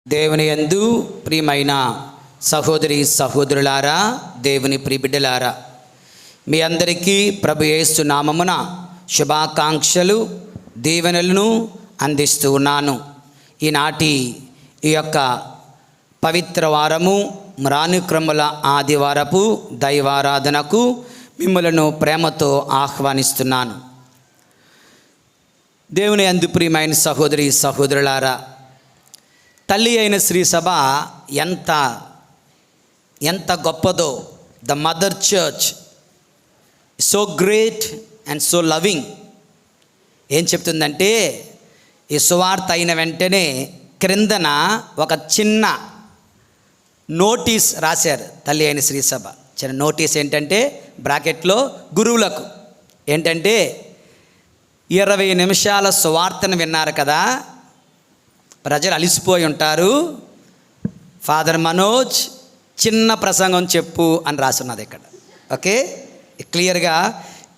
దేవుని యందు ప్రియమైన సహోదరి సహోదరులారా, దేవుని ప్రియబిడ్డలారా, మీ అందరికీ ప్రభు యేసు నామమున శుభాకాంక్షలు దీవెనలను అందిస్తూ ఉన్నాను. ఈనాటి ఈ యొక్క పవిత్ర వారము మ్రానుక్రముల ఆదివారపు దైవారాధనకు మిమ్మలను ప్రేమతో ఆహ్వానిస్తున్నాను. దేవుని యందు ప్రియమైన సహోదరి సహోదరులారా, తల్లి అయిన శ్రీ సభ ఎంత గొప్పదో. The mother church so great and so loving. ఏం చెప్తుందంటే, ఈ సువార్త అయిన వెంటనే క్రిందన ఒక చిన్న నోటీస్ రాశారు తల్లి అయిన శ్రీ సభ. చిన్న నోటీస్ ఏంటంటే, బ్రాకెట్లో గురువులకు ఏంటంటే, 20 నిమిషాల సువార్తను విన్నారు కదా, ప్రజలు అలిసిపోయి ఉంటారు, ఫాదర్ మనోజ్ చిన్న ప్రసంగం చెప్పు అని రాసున్నది ఇక్కడ. ఓకే, క్లియర్గా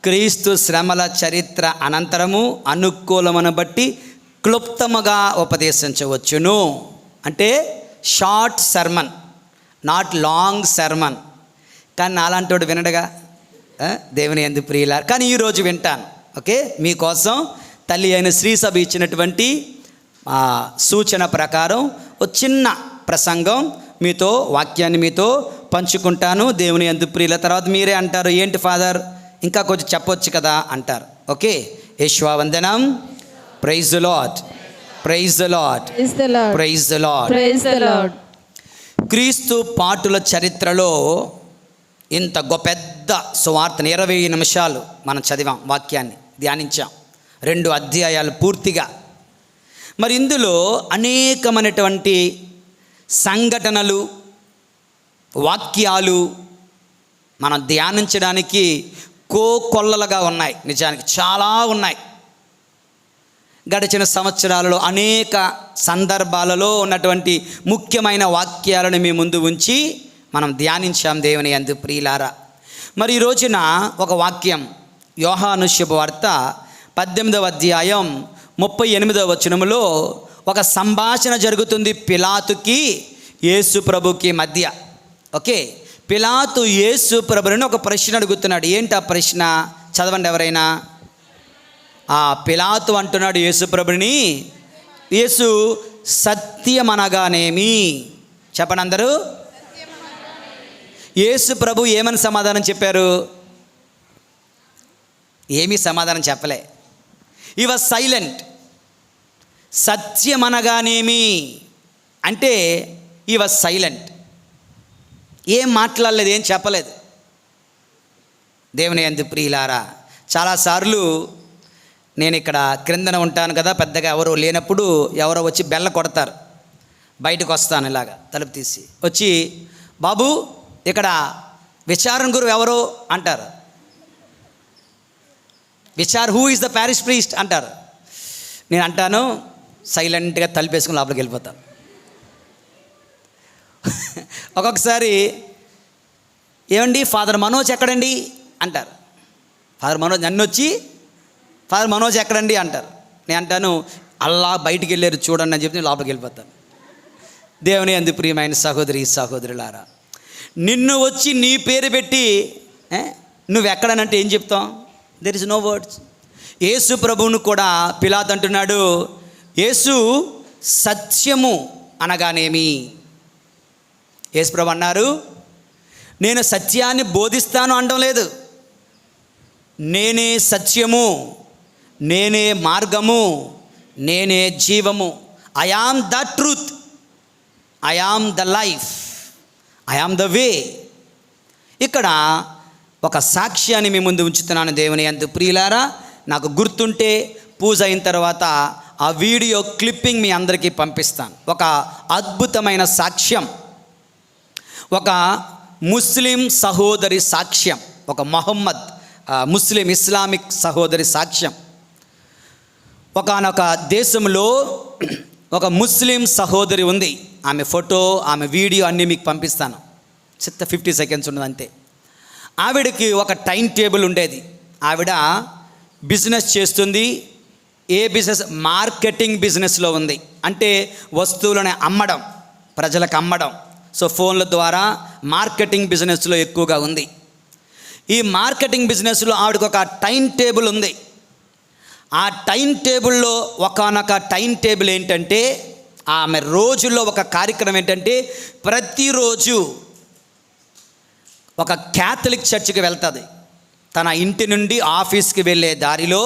క్రీస్తు శ్రమల చరిత్ర అనంతరము అనుకూలమును బట్టి క్లుప్తముగా ఉపదేశించవచ్చును. అంటే short sermon, not long sermon. కానీ నాలాంటోడు వినడుగా, దేవుని యందు ప్రియులారా. కానీ ఈరోజు వింటాను. ఓకే, మీకోసం తల్లి అయిన శ్రీ సభ ఇచ్చినటువంటి సూచన ప్రకారం ఒక చిన్న ప్రసంగం మీతో, వాక్యాన్ని మీతో పంచుకుంటాను. దేవుని యందు ప్రియుల. తర్వాత మీరే అంటారు, ఏంటి ఫాదర్ ఇంకా కొంచెం చెప్పొచ్చు కదా అంటారు. ఓకే, యెహోవావందనం. Praise the Lord, praise the Lord, praise the Lord, praise the Lord. క్రీస్తు పాటుల చరిత్రలో ఇంత పెద్ద సువార్తను 20 నిమిషాలు మనం చదివాం, వాక్యాన్ని ధ్యానించాం, 2 అధ్యాయాలు పూర్తిగా. మరి ఇందులో అనేకమైనటువంటి సంఘటనలు, వాక్యాలు మనం ధ్యానించడానికి కోకొల్లలుగా ఉన్నాయి. నిజానికి చాలా ఉన్నాయి. గడిచిన సంవత్సరాలలో అనేక సందర్భాలలో ఉన్నటువంటి ముఖ్యమైన వాక్యాలను మీ ముందు ఉంచి మనం ధ్యానించాం. దేవుని యందు ప్రియులారా, మరి ఈ రోజున ఒక వాక్యం, యోహాను శుభవార్త 18వ అధ్యాయం 38వ వచనములో ఒక సంభాషణ జరుగుతుంది పిలాతుకి యేసు ప్రభుకి మధ్య. ఓకే, పిలాతు యేసు ప్రభుని ఒక ప్రశ్న అడుగుతున్నాడు. ఏంటి ఆ ప్రశ్న? చదవండి ఎవరైనా. పిలాతు అంటున్నాడు యేసు ప్రభుని, యేసు సత్యమనగానేమి? చెప్పండి అందరూ. యేసు ప్రభు ఏమని సమాధానం చెప్పారు? ఏమీ సమాధానం చెప్పలే. ఈ వాజ్ సైలెంట్. సత్యమనగానేమి అంటే ఈ వాజ్ సైలెంట్. ఏం మాట్లాడలేదు, ఏం చెప్పలేదు. దేవుని యందు ప్రియులారా, చాలాసార్లు నేను ఇక్కడ క్రిందన ఉంటాను కదా, పెద్దగా ఎవరో లేనప్పుడు ఎవరో వచ్చి బెల్ల కొడతారు. బయటకు వస్తాను ఇలాగా తలుపు తీసి వచ్చి, బాబు ఇక్కడ విచారణ గురువు ఎవరు అంటారు. Who is the parish priest అంటారు. నేను అంటాను సైలెంట్గా తలుపేసుకుని లోపలికి వెళ్ళిపోతాను. ఒక్కొక్కసారి ఏమండి ఫాదర్ మనోజ్ ఎక్కడండి అంటారు. ఫాదర్ మనోజ్ నన్ను వచ్చి ఫాదర్ మనోజ్ ఎక్కడండి అంటారు. నేను అంటాను అల్లా బయటికి వెళ్ళారు చూడండి అని చెప్పి లోపలికి వెళ్ళిపోతాను. దేవుని యందు ప్రియమైన సహోదరి సహోదరులారా, నిన్ను వచ్చి నీ పేరు పెట్టి నువ్వు ఎక్కడనంటే ఏం చెప్తాం? There is no words. Yesu ప్రభువును కూడా పిలాతు అంటున్నాడు, యేసు సత్యము అనగానేమి? యేసు ప్రభు అన్నారు, నేను సత్యాన్ని బోధిస్తాను అనడం లేదు, నేనే సత్యము, నేనే మార్గము, నేనే జీవము. I am the truth, I am the life, I am the way. ఇక్కడ ఒక సాక్ష్యాన్ని మీ ముందు ఉంచుతున్నాను. దేవుని యందు ప్రియులారా, నాకు గుర్తుంటే పూజ అయిన తర్వాత ఆ వీడియో క్లిప్పింగ్ మీ అందరికీ పంపిస్తాను. ఒక అద్భుతమైన సాక్ష్యం, ఒక ముస్లిం సహోదరి సాక్ష్యం, ఒక మొహమ్మద్ ముస్లిం ఇస్లామిక్ సహోదరి సాక్ష్యం. ఒకానొక దేశంలో ఒక ముస్లిం సహోదరి ఉంది. ఆమె ఫోటో, ఆమె వీడియో అన్నీ మీకు పంపిస్తాను. 50 సెకండ్స్ ఉన్నది అంతే. ఆవిడకి ఒక టైం టేబుల్ ఉండేది. ఆవిడ బిజినెస్ చేస్తుంది. ఏ బిజినెస్? మార్కెటింగ్ బిజినెస్లో ఉంది. అంటే వస్తువులను అమ్మడం, ప్రజలకు అమ్మడం. సో ఫోన్ల ద్వారా మార్కెటింగ్ బిజినెస్లో ఎక్కువగా ఉంది. ఈ మార్కెటింగ్ బిజినెస్లో ఆవిడకు ఒక టైం టేబుల్ ఉంది. ఆ టైం టేబుల్లో ఒకానొక టైం టేబుల్ ఏంటంటే, ఆమె రోజుల్లో ఒక కార్యక్రమం ఏంటంటే, ప్రతిరోజు ఒక క్యాథలిక్ చర్చికి వెళ్తుంది. తన ఇంటి నుండి ఆఫీస్కి వెళ్ళే దారిలో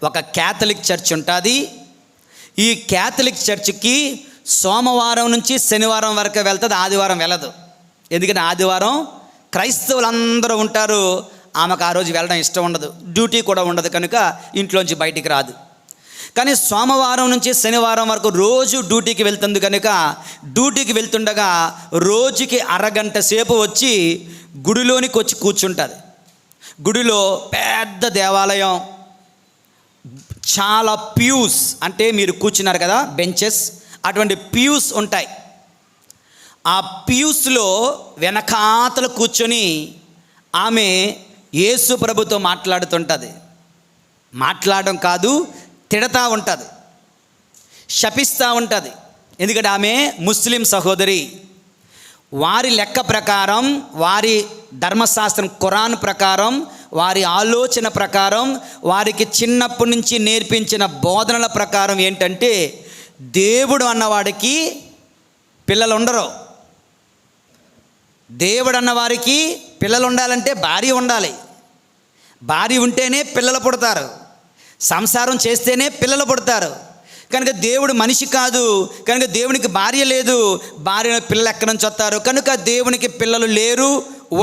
ఒక క్యాథలిక్ చర్చ్ ఉంటుంది. ఈ క్యాథలిక్ చర్చికి సోమవారం నుంచి శనివారం వరకు వెళ్తుంది, ఆదివారం వెళ్ళదు. ఎందుకంటే ఆదివారం క్రైస్తవులందరూ ఉంటారు, ఆమెకు ఆ రోజు వెళ్ళడం ఇష్టం ఉండదు, డ్యూటీ కూడా ఉండదు, కనుక ఇంట్లోంచి బయటికి రాదు. కానీ సోమవారం నుంచి శనివారం వరకు రోజు డ్యూటీకి వెళ్తుంది కనుక డ్యూటీకి వెళ్తుండగా రోజుకి అరగంట సేపు వచ్చి గుడిలోనికి వచ్చి కూర్చుంటుంది. గుడిలో పెద్ద దేవాలయం, చాలా ప్యూస్, అంటే మీరు కూర్చున్నారు కదా బెంచెస్, అటువంటి ప్యూస్ ఉంటాయి. ఆ ప్యూస్లో వెనకాతలు కూర్చొని ఆమె యేసు ప్రభుతో మాట్లాడుతుంటుంది. మాట్లాడడం కాదు, తిడతా ఉంటుంది, శపిస్తూ ఉంటుంది. ఎందుకంటే ఆమె ముస్లిం సహోదరి. వారి లెక్క ప్రకారం, వారి ధర్మశాస్త్రం ఖురాన్ ప్రకారం, వారి ఆలోచన ప్రకారం, వారికి చిన్నప్పటి నుంచి నేర్పించిన బోధనల ప్రకారం ఏంటంటే, దేవుడు అన్నవాడికి పిల్లలు ఉండరు. దేవుడు అన్నవారికి పిల్లలు ఉండాలంటే భార్య ఉండాలి. భార్య ఉంటేనే పిల్లలు పుడతారు, సంసారం చేస్తేనే పిల్లలు పుడతారు. కనుక దేవుడు మనిషి కాదు, కనుక దేవునికి భార్య లేదు, భార్య పిల్లలు ఎక్కడి నుంచి వస్తారు? కనుక దేవునికి పిల్లలు లేరు,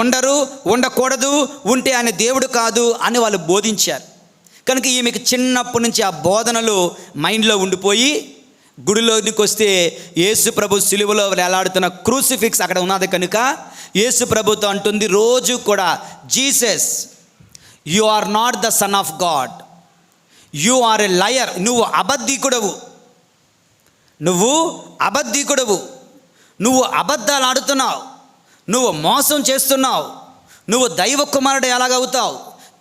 ఉండరు, ఉండకూడదు, ఉంటే ఆయన దేవుడు కాదు అని వాళ్ళు బోధించారు. కనుక ఈమెకి చిన్నప్పటి నుంచి ఆ బోధనలు మైండ్లో ఉండిపోయి గుడిలోనికి వస్తే యేసు ప్రభు సిలువలో వేలాడుతున్న క్రూసిఫిక్స్ అక్కడ ఉన్నది కనుక యేసు ప్రభుతో అంటుంది రోజు కూడా, Jesus, you are not the son of God, you are a liar. నువ్వు అబద్ధికుడవు, నువ్వు అబద్ధికుడవు, నువ్వు అబద్ధాలు ఆడుతున్నావు, నువ్వు మోసం చేస్తున్నావు, నువ్వు దైవ కుమారుడు ఎలాగవుతావు,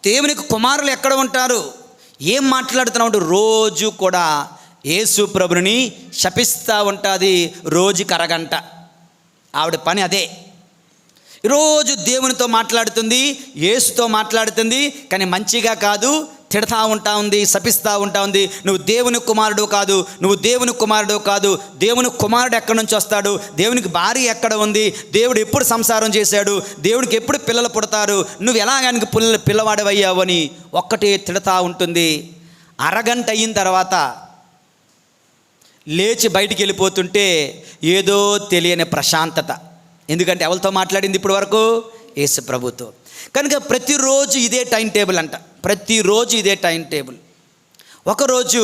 దేవునికి కుమారులు ఎక్కడ ఉంటారు, ఏం మాట్లాడుతున్నావు అంటూ రోజు కూడా యేసు ప్రభుని శపిస్తూ ఉంటుంది. రోజుకి అరగంట ఆవిడ పని అదే. రోజు దేవునితో మాట్లాడుతుంది, యేసుతో మాట్లాడుతుంది, కానీ మంచిగా కాదు, తిడతా ఉంటా ఉంది, శపిస్తూ ఉంటా ఉంది. నువ్వు దేవుని కుమారుడు కాదు, నువ్వు దేవుని కుమారుడు కాదు, దేవుని కుమారుడు ఎక్కడి నుంచి వస్తాడు, దేవునికి భార్య ఎక్కడ ఉంది, దేవుడు ఎప్పుడు సంసారం చేశాడు, దేవుడికి ఎప్పుడు పిల్లలు పుడతారు, నువ్వు ఎలాగానికి పిల్లవాడవయ్యావు అని ఒక్కటే తిడతా ఉంటుంది. అరగంట అయిన తర్వాత లేచి బయటికి వెళ్ళిపోతుంటే ఏదో తెలియని ప్రశాంతత. ఎందుకంటే ఎవరితో మాట్లాడింది ఇప్పటి వరకు? యేసు ప్రభుతో. కనుక ప్రతిరోజు ఇదే టైం టేబుల్ అంట, ప్రతిరోజు ఇదే టైం టేబుల్. ఒకరోజు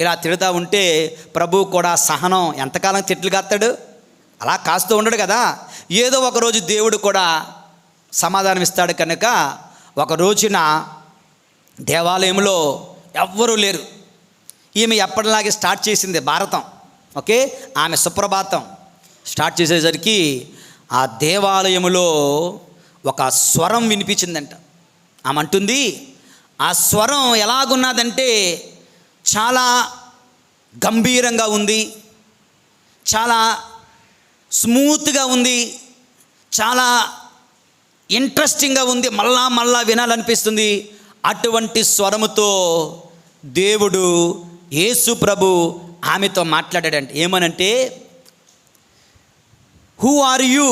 ఇలా తిడతా ఉంటే ప్రభు కూడా సహనం, ఎంతకాలం తిట్లు కాస్తాడు, అలా కాస్తూ ఉండడు కదా, ఏదో ఒకరోజు దేవుడు కూడా సమాధానం ఇస్తాడు. కనుక ఒక రోజున దేవాలయంలో ఎవ్వరూ లేరు. ఈమె ఎప్పటిలాగే స్టార్ట్ చేసింది భారతం, ఓకే, ఆమె సుప్రభాతం స్టార్ట్ చేసేసరికి ఆ దేవాలయంలో ఒక స్వరం వినిపించిందంట. ఆమె అంటుంది, ఆ స్వరం ఎలాగున్నదంటే చాలా గంభీరంగా ఉంది, చాలా స్మూత్గా ఉంది, చాలా ఇంట్రెస్టింగ్గా ఉంది, మళ్ళా వినాలనిపిస్తుంది. అటువంటి స్వరముతో దేవుడు యేసు ప్రభు ఆమెతో మాట్లాడాడంటే ఏమనంటే, who are you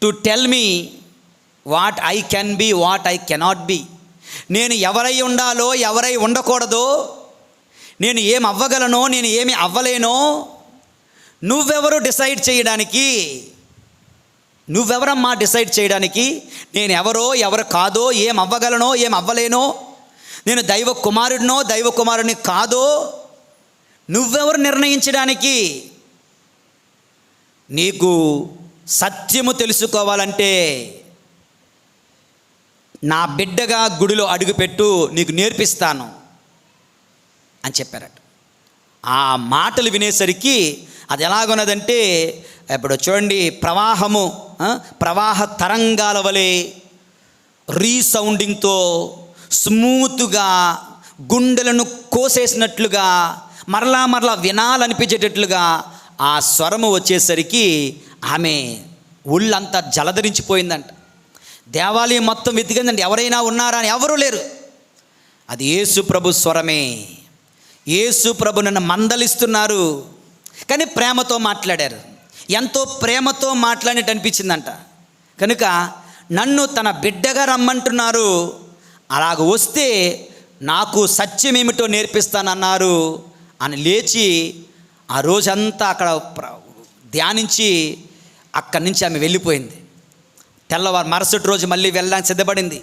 to tell me what I can be, what I cannot be. నేను ఎవరై ఉండాలో, ఎవరై ఉండకూడదో, నేను ఏం అవ్వగలనో, నేను ఏమి అవ్వలేనో నువ్వెవరు డిసైడ్ చేయడానికి? నువ్వెవరమ్మా డిసైడ్ చేయడానికి? నేను ఎవరో ఎవరు కాదో, ఏం అవ్వగలనో ఏం అవ్వలేనో, నేను దైవ కుమారుడినో దైవ కుమారుడిని కాదో నువ్వెవరు నిర్ణయించడానికి? నీకు సత్యము తెలుసుకోవాలంటే నా బిడ్డగా గుడిలో అడుగుపెట్టు, నీకు నేర్పిస్తాను అని చెప్పారట. ఆ మాటలు వినేసరికి అది ఎలాగున్నదంటే, ఇప్పుడు చూడండి, ప్రవాహ తరంగాల వలె రీసౌండింగ్తో స్మూత్గా, గుండెలను కోసేసినట్లుగా, మరలా వినాలనిపించేటట్లుగా ఆ స్వరము వచ్చేసరికి ఆమె ఒళ్ళంతా జలధరించిపోయిందంట. దేవాలయం మొత్తం వెతికిందండి, ఎవరైనా ఉన్నారా అని. ఎవరూ లేరు. అది యేసు ప్రభు స్వరమే. యేసు ప్రభు నన్ను మందలిస్తున్నారు, కానీ ప్రేమతో మాట్లాడారు. ఎంతో ప్రేమతో మాట్లాడినట్టు అనిపించిందంట. కనుక నన్ను తన బిడ్డగా రమ్మంటున్నారు, అలాగ వస్తే నాకు సత్యం ఏమిటో నేర్పిస్తానన్నారు అని లేచి ఆ రోజంతా అక్కడ ధ్యానించి అక్కడి నుంచి ఆమె వెళ్ళిపోయింది. తెల్లవారు మరుసటి రోజు మళ్ళీ వెళ్ళడానికి సిద్ధపడింది.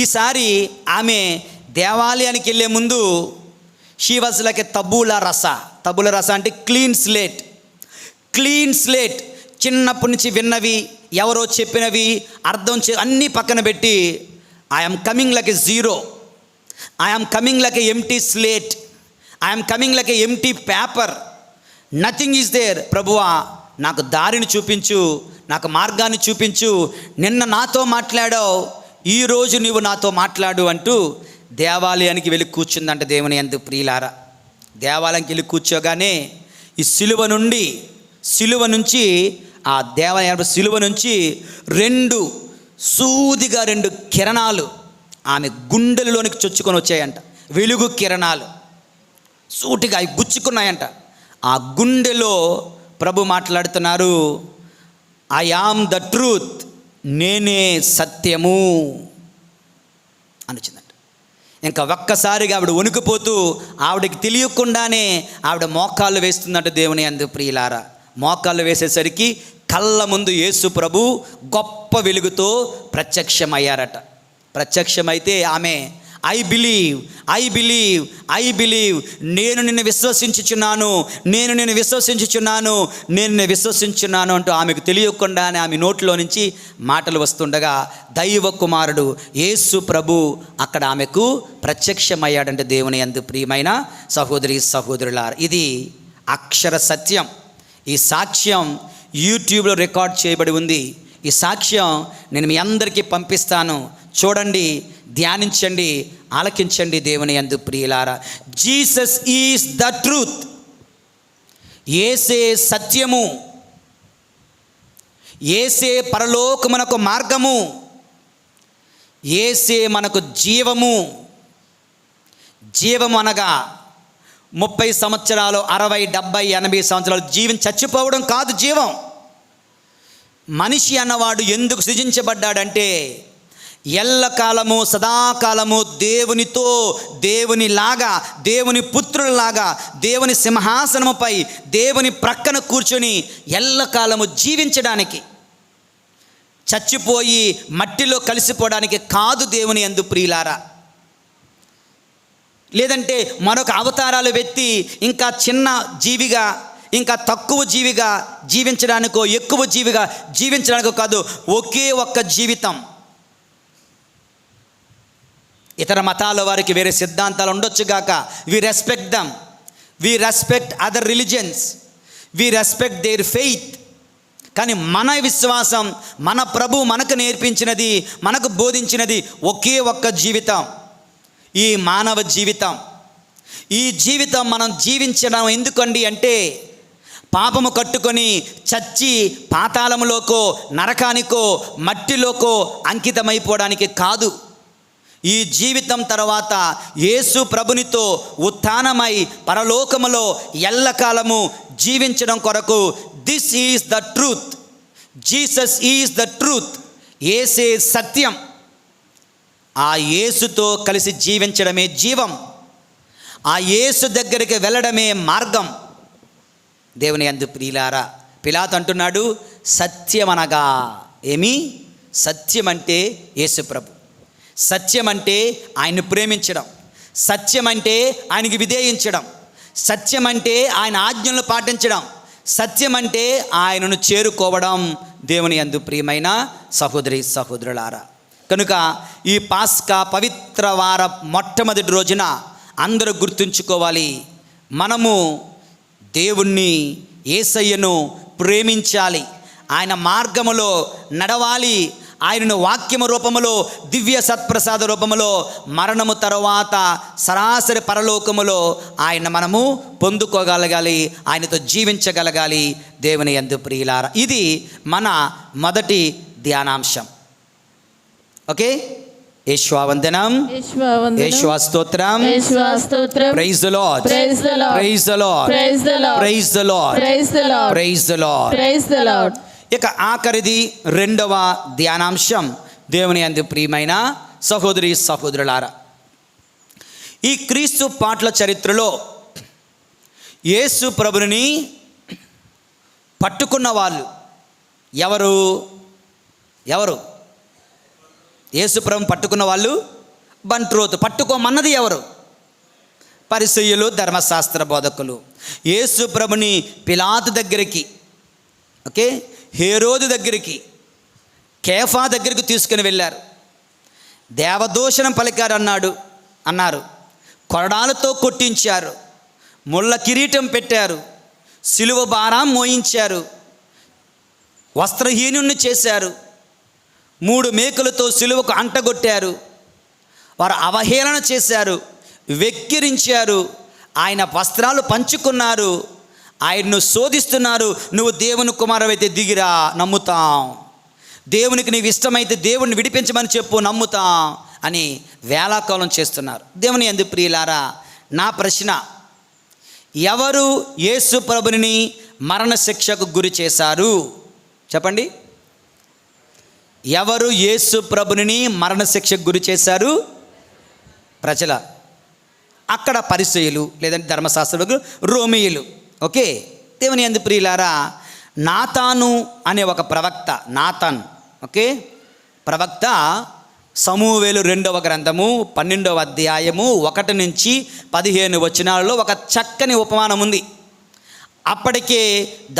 ఈసారి ఆమె దేవాలయానికి వెళ్ళే ముందు షీ వాజ్ లైక్ ఏ తబూలా రస అంటే క్లీన్ స్లేట్. చిన్నప్పటి నుంచి విన్నవి, ఎవరో చెప్పినవి అర్థం అన్నీ పక్కన పెట్టి I'm coming like a zero, I'm coming like a empty slate, I'm coming like a empty paper, nothing is there. ప్రభువా, నాకు దారిని చూపించు, నాకు మార్గాన్ని చూపించు. నిన్న నాతో మాట్లాడావు, ఈరోజు నీవు నాతో మాట్లాడు అంటూ దేవాలయానికి వెళ్ళి కూర్చుందంట. దేవుని యందు ప్రియులారా, దేవాలయానికి వెళ్ళి కూర్చోగానే ఈ సిలువ నుంచి ఆ దేవాలయ సిలువ నుంచి సూదిగా రెండు కిరణాలు ఆమె గుండెలలోనికి చొచ్చుకొని వచ్చాయంట. వెలుగు కిరణాలు సూటిగా అవి గుచ్చుకున్నాయంట. ఆ గుండెలో ప్రభు మాట్లాడుతున్నారు, ఐ యామ్ ద ట్రూత్, నేనే సత్యము అని వచ్చిందంట. ఇంకా ఒక్కసారిగా ఆవిడ వణుకుపోతూ ఆవిడకి తెలియకుండానే ఆవిడ మోకాళ్ళు వేస్తుందంట. దేవుని యందు ప్రియులారా, మోకాళ్ళు వేసేసరికి కళ్ళ ముందు యేసు ప్రభు గొప్ప వెలుగుతో ప్రత్యక్షమయ్యారట. ప్రత్యక్షమైతే ఆమె ఐ బిలీవ్, నేను నిన్ను విశ్వసించుచున్నాను అంటూ ఆమెకు తెలియకుండానే ఆమె నోట్లో నుంచి మాటలు వస్తుండగా దైవ కుమారుడు యేసు ప్రభు అక్కడ ఆమెకు ప్రత్యక్షమయ్యాడంటే. దేవుని యందు ప్రియమైన సహోదరులారా, ఇది అక్షర సత్యం. ఈ సాక్ష్యం యూట్యూబ్లో రికార్డ్ చేయబడి ఉంది. ఈ సాక్ష్యం నేను మీ అందరికీ పంపిస్తాను, చూడండి, ధ్యానించండి, ఆలకించండి. దేవుని యందు ప్రియులారా, జీసస్ ఈజ్ ద ట్రూత్. యేసే సత్యము, యేసే పరలోకమునకు మార్గము, యేసే మనకు జీవము. జీవము అనగా 30 సంవత్సరాలు, 60, 70, 80 సంవత్సరాలు చచ్చిపోవడం కాదు జీవం. మనిషి అన్నవాడు ఎందుకు సృజించబడ్డాడంటే ఎల్లకాలము సదాకాలము దేవునితో, దేవునిలాగా, దేవుని పుత్రులలాగా, దేవుని సింహాసనముపై దేవుని ప్రక్కన కూర్చొని ఎల్లకాలము జీవించడానికి, చచ్చిపోయి మట్టిలో కలిసిపోవడానికి కాదు. దేవుని యందు ప్రియులారా, లేదంటే మరొక అవతారాలు వెత్తి ఇంకా చిన్న జీవిగా, ఇంకా తక్కువ జీవిగా జీవించడానికో, ఎక్కువ జీవిగా జీవించడానికో కాదు. ఒకే ఒక్క జీవితం. ఇతర మతాల వారికి వేరే సిద్ధాంతాలు ఉండొచ్చుగాక, we respect them, we respect other religions, we respect their faith. కానీ మన విశ్వాసం, మన ప్రభు మనకు నేర్పించినది, మనకు బోధించినది ఒకే ఒక్క జీవితం, ఈ మానవ జీవితం. ఈ జీవితం మనం జీవించడం ఎందుకండి అంటే పాపము కట్టుకొని చచ్చి పాతాళములోకో, నరకానికో, మట్టిలోకో అంకితమైపోవడానికి కాదు. ఈ జీవితం తర్వాత యేసు ప్రభునితో ఉత్థానమై పరలోకములో ఎల్లకాలము జీవించడం కొరకు this is the truth. Jesus is the truth. యేసే సత్యం. ఆ యేసుతో కలిసి జీవించడమే జీవం. ఆ యేసు దగ్గరికి వెళ్ళడమే మార్గం. దేవుని యందు ప్రియులారా, పిలాతు అంటున్నాడు, సత్యం అనగా ఏమి? సత్యం అంటే యేసు ప్రభు. సత్యం అంటే ఆయన్ని ప్రేమించడం, సత్యం అంటే ఆయనకి విధేయించడం, సత్యం అంటే ఆయన ఆజ్ఞలను పాటించడం, సత్యం అంటే ఆయనను చేరుకోవడం. దేవుని యందు ప్రియమైన సహోదరులారా, కనుక ఈ పాస్కా పవిత్ర వార మొట్టమొదటి రోజున అందరూ గుర్తుంచుకోవాలి, మనము దేవుణ్ణి, యేసయ్యను ప్రేమించాలి, ఆయన మార్గములో నడవాలి, ఆయనను వాక్యము రూపములో, దివ్య సత్ప్రసాద రూపములో, మరణము తరువాత సరాసరి పరలోకములో ఆయన మనము పొందుకోగలగాలి, ఆయనతో జీవించగలగాలి. దేవుని యందు ప్రియులారా, ఇది మన మొదటి ధ్యానాంశం. ఓకే, యేషువందనం, యేషువా స్తోత్రం, praise the Lord, praise the Lord, praise the Lord, praise the Lord, praise the Lord, praise the Lord, praise the Lord, praise the Lord. ఇక ఆఖరిది రెండవ ధ్యానాంశం. దేవుని యందు ప్రియమైన సహోదరి సహోదరులారా, ఈ క్రీస్తు పాటల చరిత్రలో యేసు ప్రభుని పట్టుకున్న వాళ్ళు ఎవరు? యేసు ప్రభుని పట్టుకున్న వాళ్ళు బంట్రోతు. పట్టుకోమన్నది ఎవరు? పరిసయ్యులు, ధర్మశాస్త్ర బోధకులు. యేసు ప్రభుని పిలాతు దగ్గరికి, ఓకే, హేరోదు దగ్గరికి, కేఫా దగ్గరికి తీసుకుని వెళ్ళారు. దేవదూషణం పలికారు అన్నారు. కొరడాలతో కొట్టించారు, ముళ్ళ కిరీటం పెట్టారు, సిలువ భారం మోయించారు, వస్త్రహీనుణ్ణి చేశారు, 3 మేకులతో సిలువకు అంటగొట్టారు. వారు అవహేళన చేశారు, వెక్కిరించారు, ఆయన వస్త్రాలు పంచుకున్నారు, ఆయన్ను శోధిస్తున్నారు. నువ్వు దేవుని కుమారుడైతే దిగిరా, నమ్ముతాం. దేవునికి నీవు ఇష్టమైతే దేవుణ్ణి విడిపించమని చెప్పు, నమ్ముతాం అని వేళాకోళం చేస్తున్నారు. దేవుని యందు ప్రియులారా, నా ప్రశ్న, ఎవరు యేసు ప్రభుని మరణశిక్షకు గురి చేశారు? చెప్పండి. ఎవరు యేసు ప్రభుని మరణశిక్షకు గురి చేశారు? ప్రజల. అక్కడ పరిసయ్యులు, లేదంటే ధర్మశాస్త్రులు, రోమీయులు. ఓకే, దేవుని యందు ప్రియులారా, నాతాను అనే ఒక ప్రవక్త, నాతాన్, ఓకే, ప్రవక్త సమూవేలు 2వ గ్రంథము 12వ అధ్యాయము 1 నుంచి 15 వచనాలలో ఒక చక్కని ఉపమానం ఉంది. అప్పటికే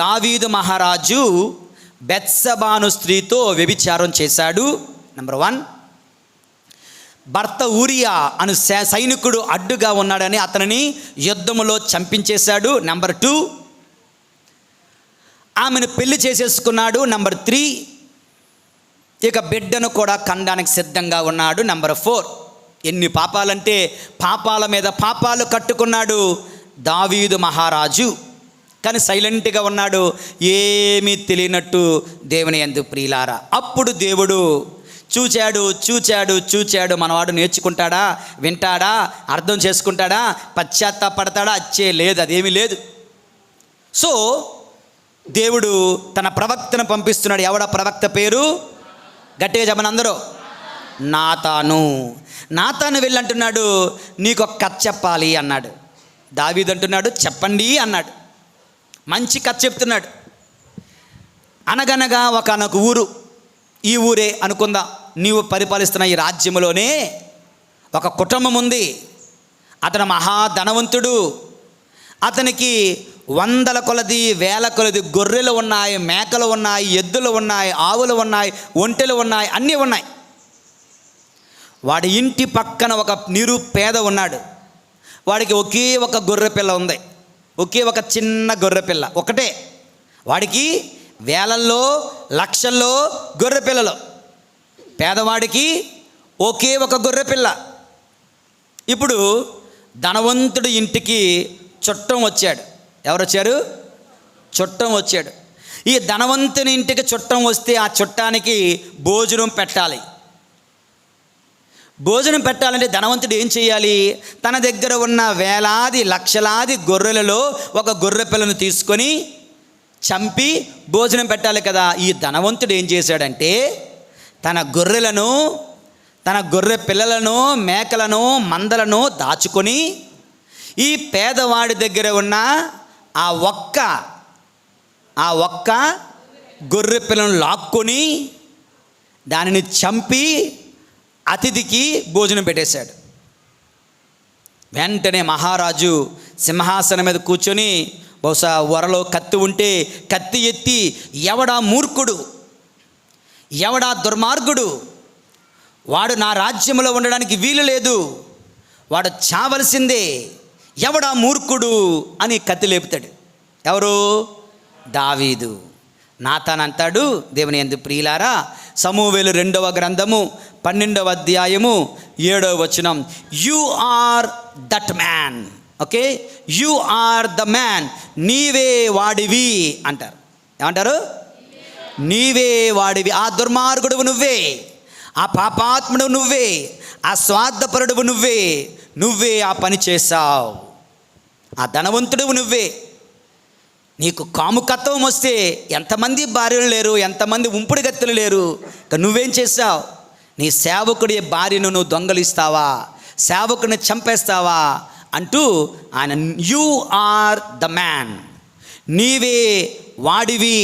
దావీదు మహారాజు బెత్షెబాను స్త్రీతో వ్యభిచారం చేశాడు. నెంబర్ 1. భర్త ఊరియా అను సైనికుడు అడ్డుగా ఉన్నాడని అతనిని యుద్ధములో చంపించేశాడు. నెంబర్ 2, ఆమెను పెళ్లి చేసేసుకున్నాడు. నెంబర్ 3, ఇక బిడ్డను కూడా కనడానికి సిద్ధంగా ఉన్నాడు. నెంబర్ 4, ఎన్ని పాపాలంటే పాపాల మీద పాపాలు కట్టుకున్నాడు దావీదు మహారాజు. కానీ సైలెంట్గా ఉన్నాడు, ఏమీ తెలియనట్టు. దేవుని యందు ప్రియులారా, అప్పుడు దేవుడు చూచాడు. మనవాడు నేర్చుకుంటాడా, వింటాడా, అర్థం చేసుకుంటాడా, పశ్చాత్తాపడతాడా? లేదు, అదేమీ లేదు. సో దేవుడు తన ప్రవక్తను పంపిస్తున్నాడు. ఎవడ ప్రవక్త పేరు? గట్టిగా చెప్పని అందరూ, నాతాను వెళ్ళంటున్నాడు, నీకు ఒక కథ చెప్పాలి అన్నాడు. దావీదు అంటున్నాడు, చెప్పండి అన్నాడు. మంచి కథ చెప్తున్నాడు. అనగనగా ఒకనొక ఊరు, ఈ ఊరే అనుకుందాం, నీవు పరిపాలిస్తున్న ఈ రాజ్యంలోనే ఒక కుటుంబం ఉంది. అతను మహాధనవంతుడు. అతనికి 100 కొలది 1000 కొలది గొర్రెలు ఉన్నాయి, మేకలు ఉన్నాయి, ఎద్దులు ఉన్నాయి, ఆవులు ఉన్నాయి, ఒంటెలు ఉన్నాయి, అన్నీ ఉన్నాయి. వాడి ఇంటి పక్కన ఒక నిరుపేద ఉన్నాడు. వాడికి ఒకే ఒక గొర్రె పిల్ల ఉంది, ఒకే ఒక చిన్న గొర్రె పిల్ల, ఒకటే. వాడికి వేలల్లో లక్షల్లో గొర్రె పిల్లలు. పేదవాడికి ఒకే ఒక గొర్రె పిల్ల. ఇప్పుడు ధనవంతుడి ఇంటికి చుట్టం వచ్చాడు. ఎవరు వచ్చారు? చుట్టం వచ్చాడు. ఈ ధనవంతుని ఇంటికి చుట్టం వస్తే ఆ చుట్టానికి భోజనం పెట్టాలి. భోజనం పెట్టాలంటే ధనవంతుడు ఏం చేయాలి? తన దగ్గర ఉన్న వేలాది లక్షలాది గొర్రెలలో ఒక గొర్రె పిల్లను తీసుకొని చంపి భోజనం పెట్టాలి కదా. ఈ ధనవంతుడు ఏం చేశాడంటే తన గొర్రెలను, తన గొర్రె పిల్లలను, మేకలను, మందలను దాచుకొని ఈ పేదవాడి దగ్గర ఉన్న ఆ ఒక్క గొర్రె పిల్లను లాక్కొని దానిని చంపి అతిథికి భోజనం పెట్టేశాడు. వెంటనే మహారాజు సింహాసనం మీద కూర్చొని, బహుశా వరలో కత్తి ఉంటే కత్తి ఎత్తి, ఎవడా మూర్ఖుడు, ఎవడా దుర్మార్గుడు, వాడు నా రాజ్యంలో ఉండడానికి వీలు లేదు, వాడు చావలసిందే, ఎవడా మూర్ఖుడు అని కత్తి లేపుతాడు. ఎవరు? దావీదు. నాతాన్ అంటాడు, దేవుని యందు ప్రియులారా, సమూవేలు 2వ గ్రంథము 12వ అధ్యాయము 7వ వచనం. You are that man. Okay, you are the man. నీవే వాడివి అంటారు. ఏమంటారు? నీవే వాడివి. ఆ దుర్మార్గుడువు నువ్వే, ఆ పాపాత్ముడు నువ్వే, ఆ స్వార్థపరుడువు నువ్వే. నువ్వే ఆ పని చేశావు. ఆ ధనవంతుడువు నువ్వే. నీకు కాముకత్వం వస్తే ఎంతమంది భార్యలు లేరు, ఎంతమంది ఉంపుడు గత్తెలు లేరు. నువ్వేం చేశావు? నీ సేవకుడి భార్యను నువ్వు దొంగలిస్తావా, సేవకుడిని చంపేస్తావా అంటూ ఆయన యు ఆర్ ద మ్యాన్, నీవే వాడివి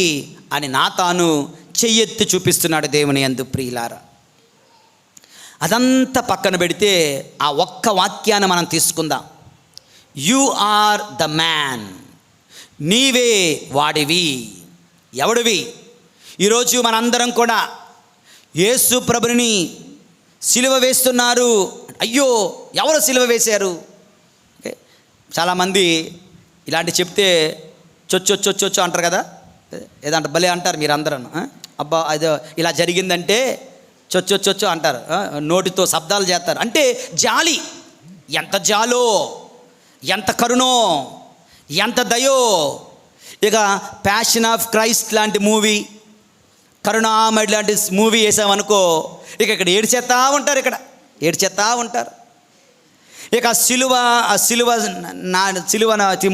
అని నాతాను చెయ్యెత్తి చూపిస్తున్నాడు దేవుని యందు. ప్రియులారా, అదంతా పక్కన పెడితే ఆ ఒక్క వాక్యాన్ని మనం తీసుకుందాం. యు ఆర్ ద మ్యాన్, నీవే వాడివి. ఎవడివి? ఈరోజు మనందరం కూడా యేసు ప్రభుని సిలువ వేస్తున్నారు. అయ్యో, ఎవరు సిలువ వేశారు? ఓకే, చాలామంది ఇలాంటి చెప్తే చొచ్చు అంటారు కదా, ఏదంటే భలే అంటారు మీరు అందరూ. అబ్బా అదో ఇలా జరిగిందంటే చొచ్చు అంటారు, నోటితో శబ్దాలు చేస్తారు. అంటే జాలి, ఎంత జాలో, ఎంత కరుణో, ఎంత దయో. ఇక ప్యాషన్ ఆఫ్ క్రైస్ట్ లాంటి మూవీ, కరుణామయుడు లాంటి మూవీ వేసామనుకో, ఇక్కడ ఏడ్చేస్తూ ఉంటారు. ఇక సిలువ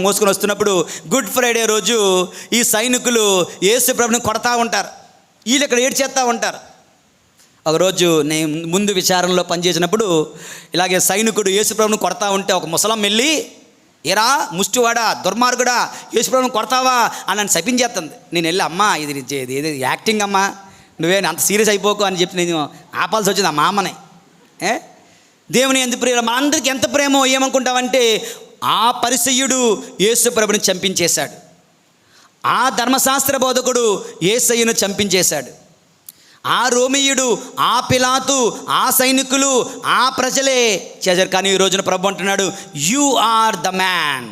మోసుకొని వస్తున్నప్పుడు గుడ్ ఫ్రైడే రోజు ఈ సైనికులు యేసు ప్రభుని కొడతా ఉంటారు. వీళ్ళు ఇక్కడ ఏడ్చేస్తూ ఉంటారు. ఒకరోజు నేను ముందు విచారణలో పనిచేసినప్పుడు ఇలాగే సైనికుడు యేసు ప్రభుని కొడతా ఉంటే ఒక ముసలం వెళ్ళి, ఏరా ముష్టివాడా, దుర్మార్గుడా, యేసు ప్రభుని కొడతావా అని నన్ను శపించేస్తుంది. నేను వెళ్ళి, అమ్మా ఇది యాక్టింగ్ అమ్మా, నువ్వే అంత సీరియస్ అయిపోకు అని చెప్పి నేను ఆపాల్సి వచ్చింది ఆ మా అమ్మని. దేవుని ఎంత ప్రేమ, మనందరికీ ఎంత ప్రేమో ఏమనుకుంటామంటే, ఆ పరిసయ్యుడు యేసు ప్రభుని చంపించేశాడు, ఆ ధర్మశాస్త్ర బోధకుడు యేసయ్యను చంపించేశాడు, ఆ రోమీయుడు, ఆ పిలాతు, ఆ సైనికులు, ఆ ప్రజలే చేశారు. కానీ ఈ రోజున ప్రభు అంటున్నాడు, యు ఆర్ ద మ్యాన్.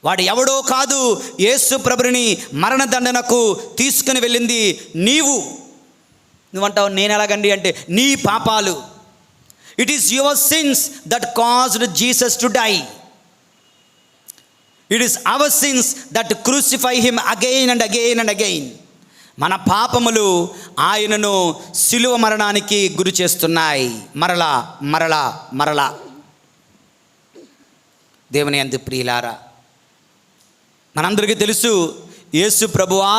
వాడు ఎవడో కాదు, యేసు ప్రభుని మరణదండనకు తీసుకుని వెళ్ళింది నువ్వంటావు నేను ఎలాగండి అంటే, నీ పాపాలు. It is your sins that caused Jesus to die. It is our sins that crucify him again and again and again. మన పాపములు ఆయనను సిలువ మరణానికి గురి చేస్తున్నాయి, మరలా మరలా మరలా. దేవుని యందు ప్రియులారా, మనందరికీ తెలుసు, యేసు ప్రభువా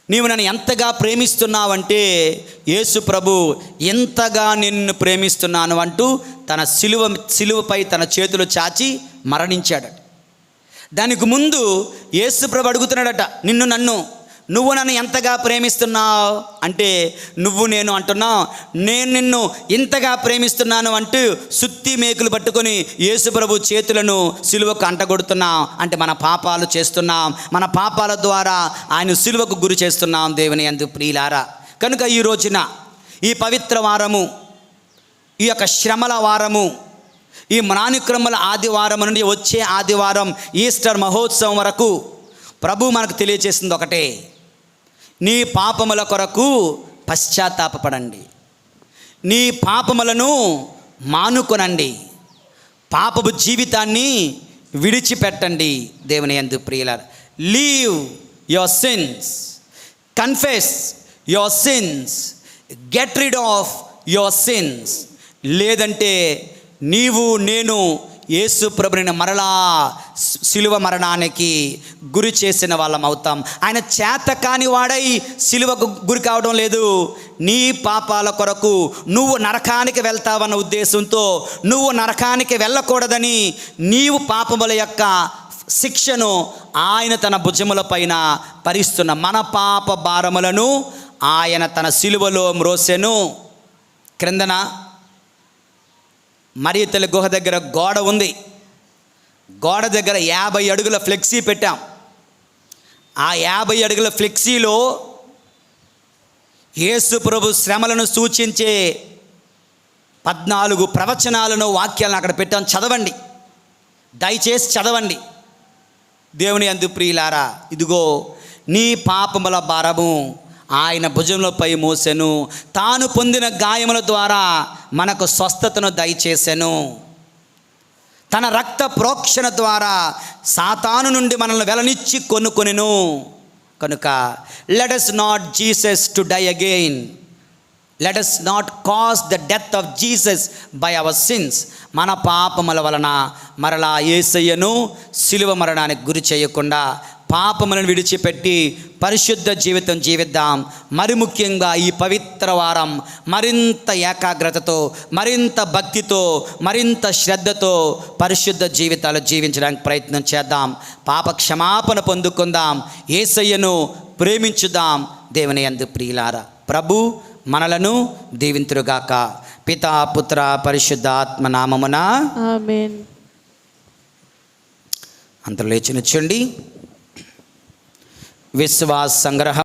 నీవు నన్ను ఎంతగా ప్రేమిస్తున్నావంటే, యేసు ప్రభు ఎంతగా నిన్ను ప్రేమిస్తున్నాను అంటూ తన సిలువపై తన చేతులు చాచి మరణించాడట. దానికి ముందు యేసు ప్రభు అడుగుతున్నాడట, నువ్వు నన్ను ఎంతగా ప్రేమిస్తున్నావు అంటే, నేను అంటున్నావు, నేను నిన్ను ఇంతగా ప్రేమిస్తున్నాను అంటూ సుత్తి మేకులు పట్టుకొని యేసు ప్రభు చేతులను సిలువకు అంటగొడుతున్నాం. అంటే మన పాపాలు చేస్తున్నాం, మన పాపాల ద్వారా ఆయన సిలువకు గురి చేస్తున్నాం. దేవుని యందు ప్రియులారా, కనుక ఈ రోజున ఈ పవిత్ర వారము, ఈ యొక్క శ్రమల వారము, ఈ మ్రానుక్రమల ఆదివారం నుండి వచ్చే ఆదివారం ఈస్టర్ మహోత్సవం వరకు ప్రభు మనకు తెలియజేసింది ఒకటే, నీ పాపముల కొరకు పశ్చాత్తాపపడండి, నీ పాపములను మానుకొనండి, పాపపు జీవితాన్ని విడిచిపెట్టండి. దేవుని యందు ప్రియులారా, leave your sins, confess your sins, get rid of your sins. లేదంటే నేను యేసు ప్రభుని మరలా సిలువ మరణానికి గురి చేసిన వాళ్ళం అవుతాం. ఆయన చేత కాని వాడై సిలువకు గురి కావడం లేదు. నీ పాపాల కొరకు నువ్వు నరకానికి వెళ్తావన్న ఉద్దేశంతో, నువ్వు నరకానికి వెళ్ళకూడదని నీవు పాపముల యొక్క శిక్షను ఆయన తన భుజముల పైన భరిస్తున్న మన పాప భారములను ఆయన తన సిలువలో మ్రోసెను. క్రిందన మరియ తల్లి గుహ దగ్గర గోడ ఉంది. గోడ దగ్గర 50 అడుగుల ఫ్లెక్సీ పెట్టాం. ఆ 50 అడుగుల ఫ్లెక్సీలో యేసు ప్రభు శ్రమలను సూచించే 14 ప్రవచనాలను, వాక్యాలను అక్కడ పెట్టాం. చదవండి, దయచేసి చదవండి. దేవుని యందు ప్రియులారా, ఇదిగో నీ పాపముల భారము ఆయన భుజంలోపై మోసెను, తాను పొందిన గాయముల ద్వారా మనకు స్వస్థతను దయచేసెను, తన రక్త ప్రోక్షణ ద్వారా సాతాను నుండి మనల్ని వెలనిచ్చి కొనుకొనెను. కనుక let us not Jesus to die again. Let us not cause the death of Jesus by our sins. మన పాపముల వలన మరలా యేసయ్యను సిలువ మరణానికి గురి చేయకుండా పాపములను విడిచిపెట్టి పరిశుద్ధ జీవితం జీవిద్దాం. మరి ముఖ్యంగా ఈ పవిత్ర వారం మరింత ఏకాగ్రతతో, మరింత భక్తితో, మరింత శ్రద్ధతో పరిశుద్ధ జీవితాలు జీవించడానికి ప్రయత్నం చేద్దాం. పాప క్షమాపణ పొందుకుందాం, యేసయ్యను ప్రేమించుదాం. దేవుని యందు ప్రియులారా, ప్రభు మనలను దీవింతురుగాక. పితా పుత్ర పరిశుద్ధ ఆత్మ నామమున ఆమేన్. అందరూ లేచి నిల్చోండి. విశ్వాస సంగ్రహం.